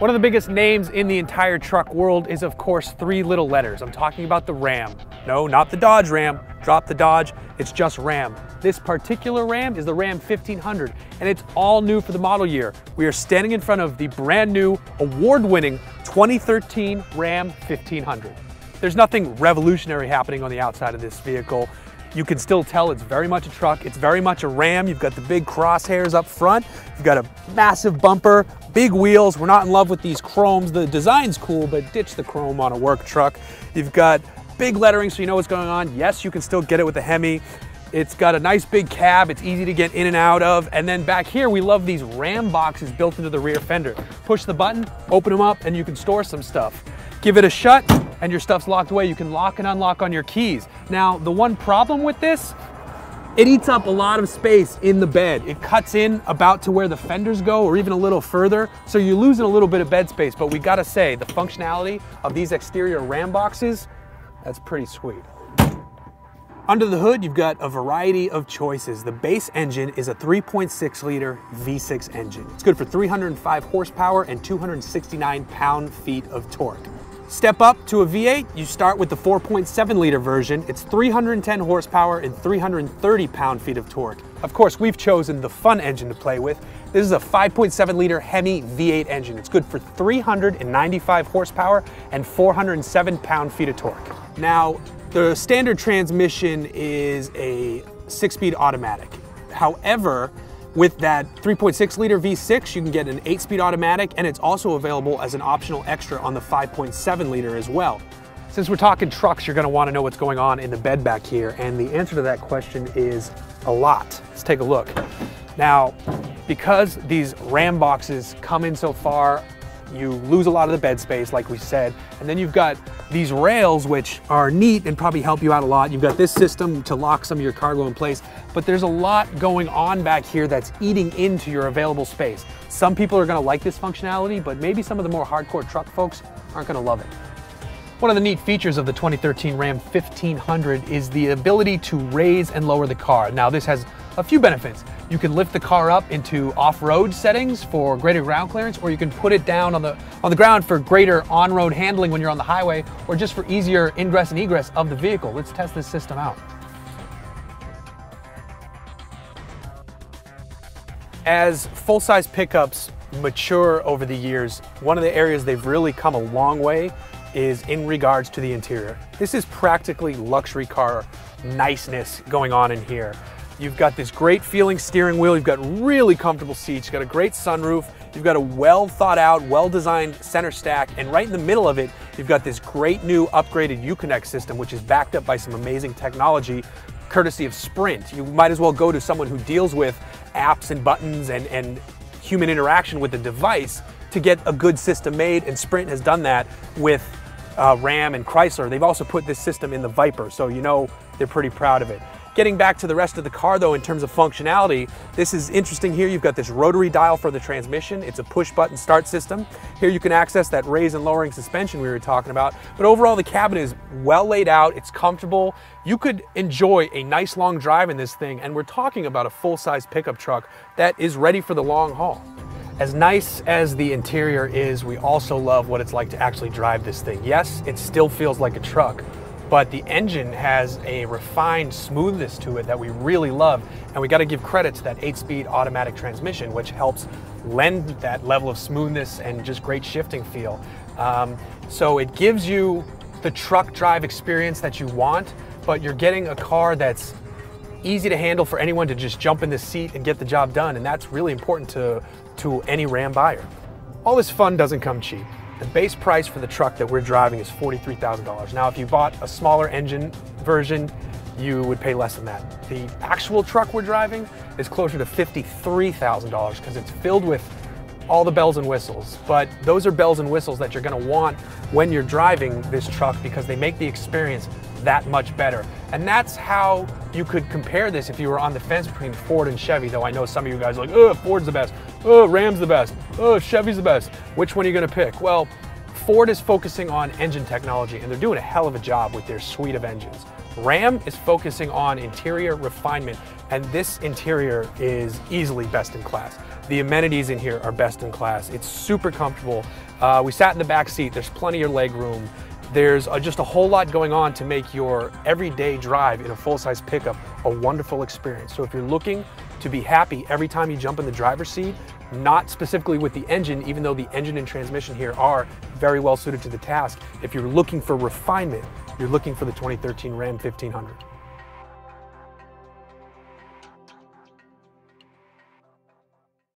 One of the biggest names in the entire truck world is, of course, three little letters. I'm talking about the Ram. No, not the Dodge Ram. Drop the Dodge, it's just Ram. This particular Ram is the Ram 1500, and it's all new for the model year. We are standing in front of the brand new, award-winning 2013 Ram 1500. There's nothing revolutionary happening on the outside of this vehicle. You can still tell it's very much a truck. It's very much a Ram. You've got the big crosshairs up front. You've got a massive bumper, big wheels. We're not in love with these chromes. The design's cool, but ditch the chrome on a work truck. You've got big lettering so you know what's going on. Yes, you can still get it with the HEMI. It's got a nice big cab. It's easy to get in and out of. And then back here, we love these Ram boxes built into the rear fender. Push the button, open them up, and you can store some stuff. Give it a shut, and your stuff's locked away. You can lock and unlock on your keys. Now, the one problem with this, it eats up a lot of space in the bed. It cuts in about to where the fenders go, or even a little further, so you're losing a little bit of bed space. But we gotta say, the functionality of these exterior Ram boxes, that's pretty sweet. Under the hood, you've got a variety of choices. The base engine is a 3.6 liter V6 engine. It's good for 305 horsepower and 269 pound-feet of torque. Step up to a V8, you start with the 4.7 liter version. It's 310 horsepower and 330 pound-feet of torque. Of course, we've chosen the fun engine to play with. This is a 5.7 liter HEMI V8 engine. It's good for 395 horsepower and 407 pound-feet of torque. Now, the standard transmission is a 6-speed automatic. However, with that 3.6 liter V6, you can get an 8-speed automatic, and it's also available as an optional extra on the 5.7 liter as well. Since we're talking trucks, you're gonna wanna know what's going on in the bed back here, and the answer to that question is a lot. Let's take a look. Now, because these Ram boxes come in so far, you lose a lot of the bed space, like we said, and then you've got these rails, which are neat and probably help you out a lot. You've got this system to lock some of your cargo in place, but there's a lot going on back here that's eating into your available space. Some people are gonna like this functionality, but maybe some of the more hardcore truck folks aren't gonna love it. One of the neat features of the 2013 Ram 1500 is the ability to raise and lower the car. Now, this has a few benefits. You can lift the car up into off-road settings for greater ground clearance, or you can put it down on the ground for greater on-road handling when you're on the highway, or just for easier ingress and egress of the vehicle. Let's test this system out. As full-size pickups mature over the years, one of the areas they've really come a long way is in regards to the interior. This is practically luxury car niceness going on in here. You've got this great feeling steering wheel, you've got really comfortable seats, you've got a great sunroof, you've got a well thought out, well designed center stack, and right in the middle of it, you've got this great new upgraded Uconnect system, which is backed up by some amazing technology, courtesy of Sprint. You might as well go to someone who deals with apps and buttons and human interaction with the device to get a good system made, and Sprint has done that with Ram and Chrysler. They've also put this system in the Viper, so you know they're pretty proud of it. Getting back to the rest of the car though, in terms of functionality, this is interesting here. You've got this rotary dial for the transmission. It's a push button start system. Here you can access that raise and lowering suspension we were talking about. But overall, the cabin is well laid out. It's comfortable. You could enjoy a nice long drive in this thing. And we're talking about a full-size pickup truck that is ready for the long haul. As nice as the interior is, we also love what it's like to actually drive this thing. Yes, it still feels like a truck, but the engine has a refined smoothness to it that we really love, and we got to give credit to that 8-speed automatic transmission, which helps lend that level of smoothness and just great shifting feel. So it gives you the truck drive experience that you want, but you're getting a car that's easy to handle for anyone to just jump in the seat and get the job done, and that's really important to any Ram buyer. All this fun doesn't come cheap. The base price for the truck that we're driving is $43,000. Now, if you bought a smaller engine version, you would pay less than that. The actual truck we're driving is closer to $53,000 because it's filled with all the bells and whistles. But those are bells and whistles that you're gonna want when you're driving this truck because they make the experience that much better. And that's how you could compare this if you were on the fence between Ford and Chevy, though I know some of you guys are like, oh, Ford's the best, oh, Ram's the best, oh, Chevy's the best. Which one are you gonna pick? Well, Ford is focusing on engine technology, and they're doing a hell of a job with their suite of engines. Ram is focusing on interior refinement, and this interior is easily best in class. The amenities in here are best in class. It's super comfortable. We sat in the back seat. There's plenty of leg room. There's just a whole lot going on to make your everyday drive in a full-size pickup a wonderful experience. So if you're looking to be happy every time you jump in the driver's seat, not specifically with the engine, even though the engine and transmission here are very well suited to the task, if you're looking for refinement, you're looking for the 2013 Ram 1500.